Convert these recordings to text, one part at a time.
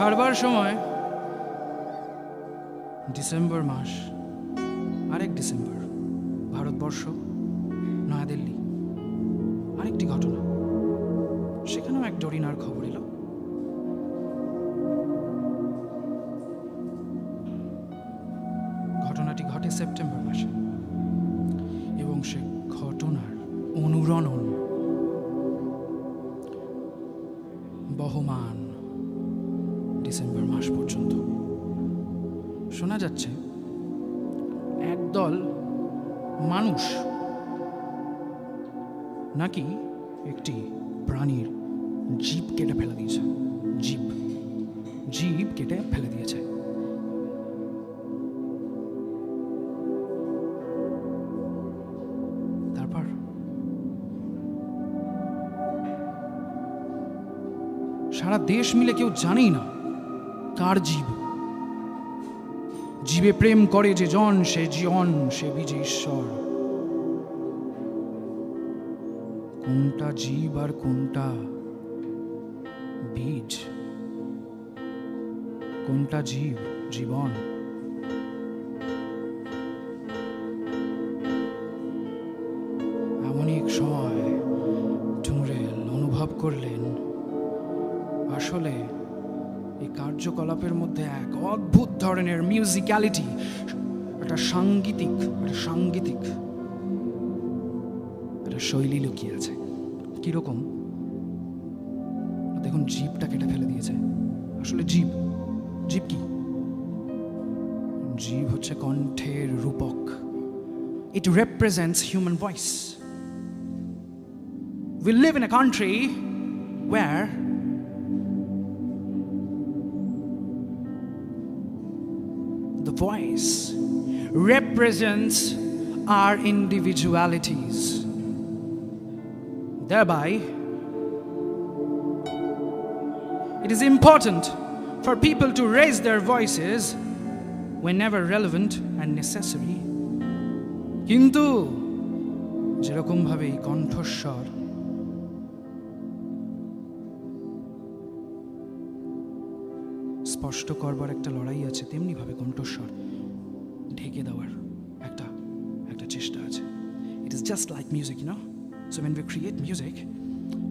ছাড়বার সময় ডিসেম্বর মাস, আরেক ডিসেম্বর, ভারতবর্ষ, নয়াদিল্লি। আরেকটি ঘটনা, সেখানেও এক ডরিনার খবর এলো। ঘটনাটি ঘটে সেপ্টেম্বর মাসে এবং সে ঘটনার অনুরণন বহমান ডিসেম্বর মাস পর্যন্ত। শোনা যাচ্ছে একদল মানুষ নাকি একটি প্রাণীর জিভ কেটে ফেলে দিয়েছে। জিভ কেটে ফেলে দিয়েছে। তারপর সারা দেশ মিলে কেউ জানেই না কার জীব। জীবে প্রেম করে যে জন, সে জীবন, সে বীজ ঈশ্বর। কোনটা জীব আর কোনটা বীজ, কোনটা জীব জীবন, এমনই এক সময় টুংরেল অনুভব করলেন আসলে এই কার্যকলাপের মধ্যে এক অদ্ভুত ধরনের মিউজিক্যালিটি, একটা সাংগীতিক একটা শৈলী লুকিয়ে আছে। কিরকম? দেখুন, জিভটা কেটে ফেলে দিয়েছে। আসলে জীব কি? জীব হচ্ছে কণ্ঠের রূপক। It represents human voice. We live in a country where the voice represents our individualities. Thereby, it is important for people to raise their voices whenever relevant and necessary. কিন্তু যেরকম ভাবে এই কণ্ঠস্বর স্পষ্ট করবার একটা লড়াই আছে, তেমনি ভাবে কণ্ঠস্বর ঢেকে দেওয়ার একটা চেষ্টা আছে। It is just like music, you know? So when we create music,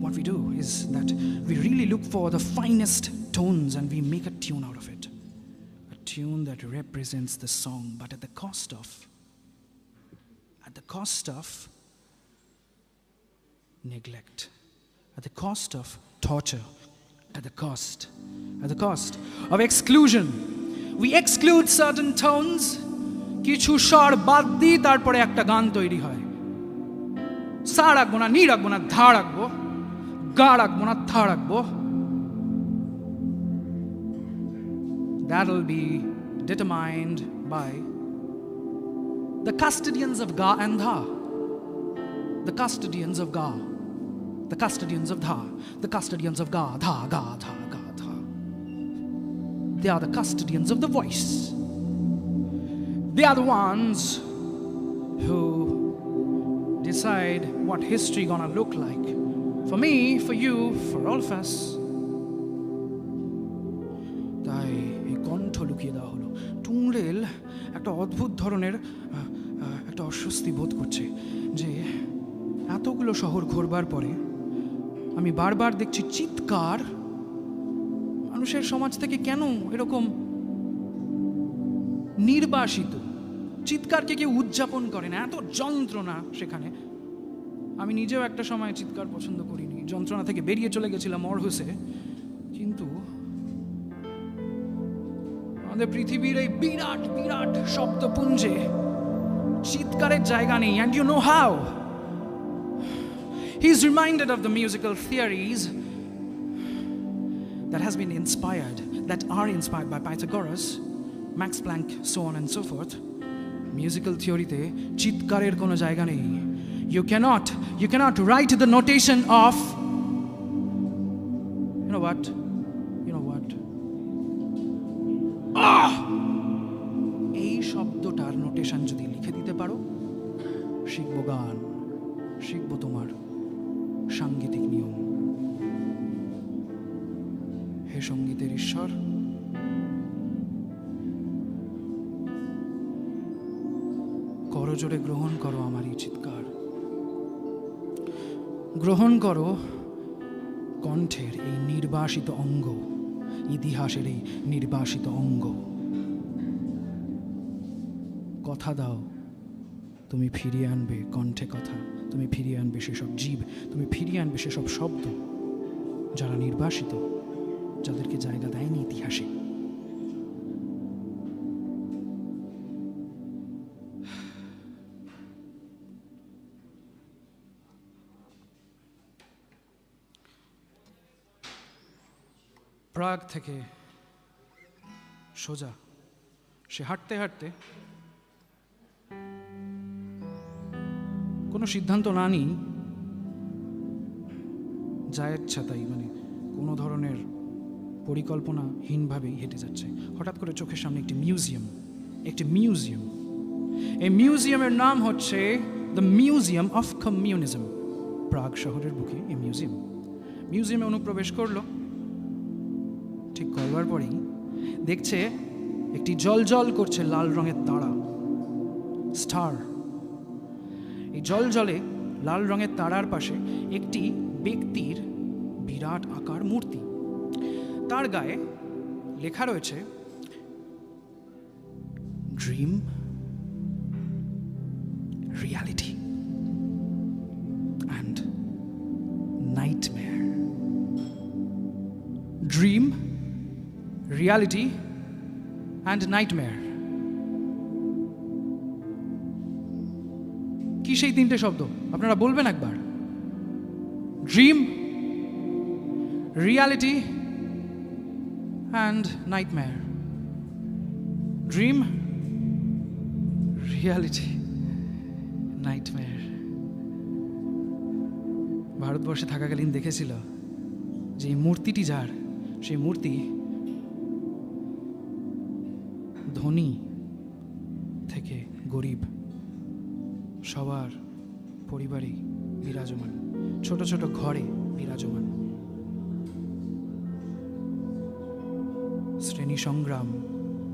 what we do is that we really look for the finest tones and we make a tune out of it. A tune that represents the song, but at the cost of neglect, at the cost of torture, at the cost of exclusion. We exclude certain tones, কিছু স্বর বাদ দিই, তারপরে একটা গান তৈরি হয়। সা রাখবো না, নি রাখবো না, ধা রাখবো, গা রাখবো না, থা রাখবো। That'll be determined by the custodians of ga and dha, the custodians of ga, the custodians of dha, the custodians of ga, dha, ga, dha, ga, dha. They are the custodians of the voice. They are the ones who decide what history gonna look like for me, for you, for all of us. তাই এই কণ্ঠ লুকিয়ে দেওয়া হলো। টুংরেল একটা অদ্ভুত ধরনের একটা অস্বস্তি বোধ করছে যে এতগুলো শহর ঘোরবার পরে আমি বারবার দেখছি চিৎকার মানুষের সমাজ থেকে কেন এরকম নির্বাসিত। চিৎকারকে কেউ উদযাপন করে না, এত যন্ত্রণা সেখানে। আমি নিজেও একটা সময় চিৎকার পছন্দ করিনি, যন্ত্রণা থেকে বেরিয়ে চলে গেছিলাম অরহুসে। কিন্তু আমাদের পৃথিবীর এই বিরাট বিরাট শব্দপুঞ্জে চিৎকারের জায়গা নেই। And you know how? He's reminded of the musical theories that are inspired by Pythagoras, Max Planck, so on and so forth. Musical theory-te chitkarer kono jayga nei. You cannot write the notation of, you know what? এই শব্দটার notation যদি লিখে দিতে পারো, শিখবো গান, শিখবো তোমার সাংগীতিক নিয়ম। হে সঙ্গীতের ঈশ্বর, জোরে গ্রহণ করো আমার এই চিৎকার, গ্রহণ করো কণ্ঠের এই নির্বাসিত অঙ্গ, ইতিহাসের এই নির্বাসিত অঙ্গ। কথা দাও, তুমি ফিরিয়ে আনবে কণ্ঠে কথা, তুমি ফিরিয়ে আনবে সেসব জীব, তুমি ফিরিয়ে আনবে সেসব শব্দ যারা নির্বাসিত, যাদেরকে জায়গা দেয়নি ইতিহাসে। প্রাগ থেকে সোজা সে হাঁটতে হাঁটতে কোনো সিদ্ধান্ত না নিই, যা ইচ্ছা তাই, মানে কোনো ধরনের পরিকল্পনাহীনভাবেই হেঁটে যাচ্ছে। হঠাৎ করে চোখের সামনে একটি মিউজিয়াম, এই মিউজিয়ামের নাম হচ্ছে দ্য মিউজিয়াম অফ কমিউনিজম। প্রাগ শহরের বুকে এই মিউজিয়ামে অনুপ্রবেশ করলো। ঠিক করবার পরেই দেখছে একটি জল করছে লাল রঙের তারা, স্টার। এই জলে লাল রঙের তারার পাশে একটি ব্যক্তির বিরাট আকার মূর্তি, তার গায়ে লেখা রয়েছে dream, reality and nightmare. Dream, reality and nightmare. কি সেই তিনটে শব্দ আপনারা বলবেন একবার? Dream, reality and nightmare. Dream, reality, nightmare. ভারতবর্ষে থাকাকালীন দেখেছিল যে এই মূর্তিটি যার, সেই মূর্তি ধনী থেকে গরিব সবার পরিবারেই বিরাজমান, ছোট ছোট ঘরে বিরাজমান। শ্রেণী সংগ্রাম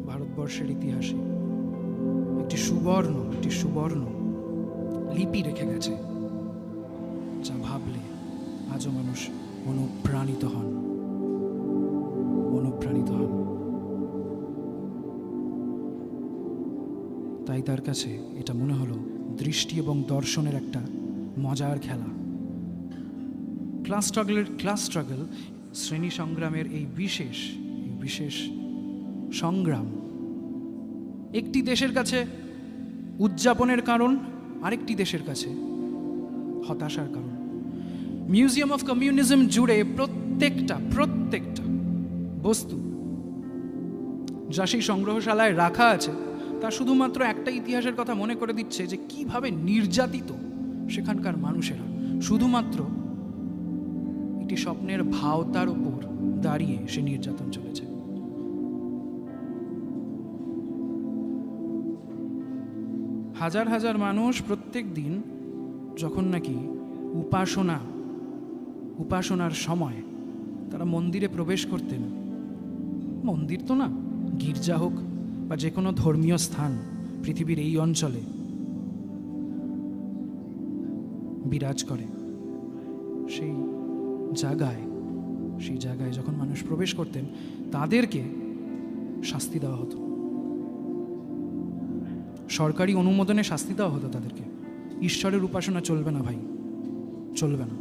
ভারতবর্ষের ইতিহাসে একটি সুবর্ণ লিপি রেখে গেছে, যা ভাবলে আজও মানুষ অনুপ্রাণিত হন। তাই তার কাছে এটা মনে হলো দৃষ্টি এবং দর্শনের একটা মজার খেলা। ক্লাস স্ট্রাগল, শ্রেণী সংগ্রামের এই বিশেষ সংগ্রাম একটি দেশের কাছে উদযাপনের কারণ, আরেকটি দেশের কাছে হতাশার কারণ। মিউজিয়াম অফ কমিউনিজম জুড়ে প্রত্যেকটা বস্তু যা সেই সংগ্রহশালায় রাখা আছে, তা শুধুমাত্র একটা ইতিহাসের কথা মনে করে দিচ্ছে যে কিভাবে নির্যাতিত সেখানকার মানুষেরা, শুধুমাত্র একটি স্বপ্নের ভাওতার উপর দাঁড়িয়ে সে নির্যাতন চলেছে। হাজার হাজার মানুষ প্রত্যেক দিন যখন নাকি উপাসনার সময় তারা মন্দিরে প্রবেশ করতেন, মন্দির তো না, গির্জা হোক বা যে কোনো ধর্মীয় স্থান পৃথিবীর এই অঞ্চলে বিরাজ করে, সেই জায়গায় যখন মানুষ প্রবেশ করতেন তাদেরকে শাস্তি দেওয়া হতো, সরকারি অনুমোদনে শাস্তি দেওয়া হতো তাদেরকে। ঈশ্বরের উপাসনা চলবে না ভাই, চলবে না।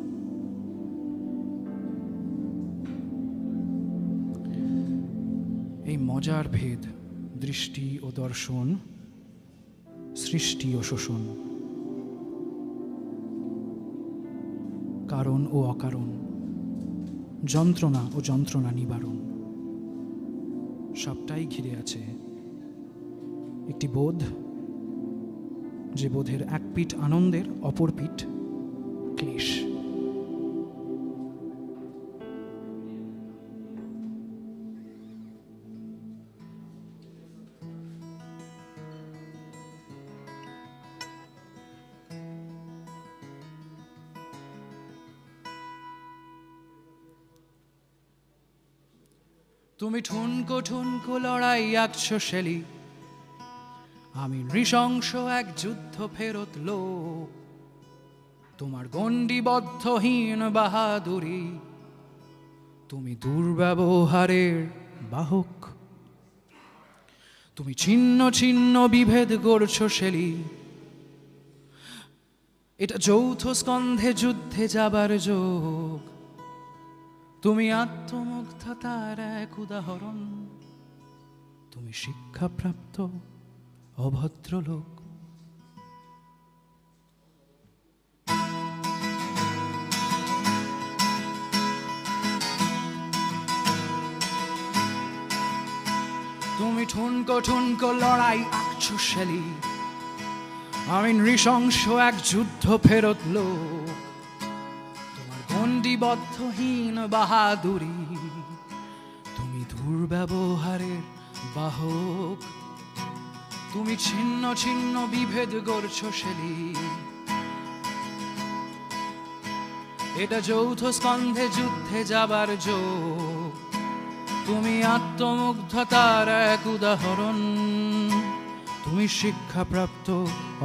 এই মজার ভেদ, দৃষ্টি ও দর্শন, সৃষ্টি ও শোষণ, কারণ ও অকারণ, যন্ত্রণা ও যন্ত্রণা নিবারণ, সবটাই ঘিরে আছে একটি বোধ, যে বোধের এক পিঠ আনন্দের, অপর পিঠ ক্লেশ। তুমি ঠুনকো লড়াই আঁকছো শেলি, আমি নৃশংস এক যুদ্ধ ফেরত লোক, তোমার গণ্ডিবদ্ধহীন বাহাদুরি, তুমি দুর্ব্যবহারের বাহক। তুমি ছিন্ন ছিন্ন বিভেদ গড়ছ শেলি, এটা যৌথ স্কন্ধে যুদ্ধে যাবার যোগ। তুমি আত্মমুগ্ধতার এক উদাহরণ, তুমি শিক্ষাপ্রাপ্ত অভদ্রলোক। তুমি ঠুনকো ঠুনকো লড়াই আঁকছো শেলি, আমি নৃশংস এক যুদ্ধ ফেরত লোক, তোমার গণ্ডিবদ্ধহীন বাহাদুরি, তুমি দুর্ব্যবহারের বাহক। তুমি ছিন্ন ছিন্ন বিভেদ গড়ছ শেলি, এটা যৌথ স্কন্ধে যুদ্ধে যাবার যোগ। তুমি আত্মমুগ্ধতার এক উদাহরণ, তুমি শিক্ষাপ্রাপ্ত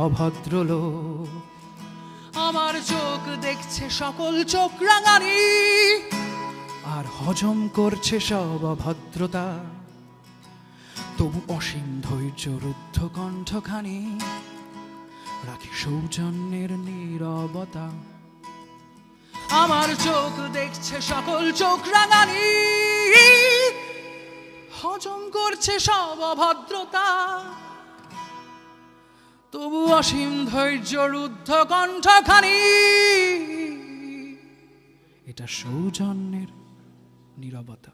অভদ্রলোক। আমার চোখ দেখছে সকল চোখ রাঙানি, আর হজম করছে সব অভদ্রতা। তবু অসীম ধৈর্য রুদ্ধ কণ্ঠখানি, রাখি সৌজন্যের নীরবতা। আমার চোখ দেখছে সকল চোখ রাঙানি, হজম করছে সব অভদ্রতা। তবু অসীম ধৈর্য রুদ্ধ কণ্ঠখানি, এটা সৌজন্যের নীরবতা।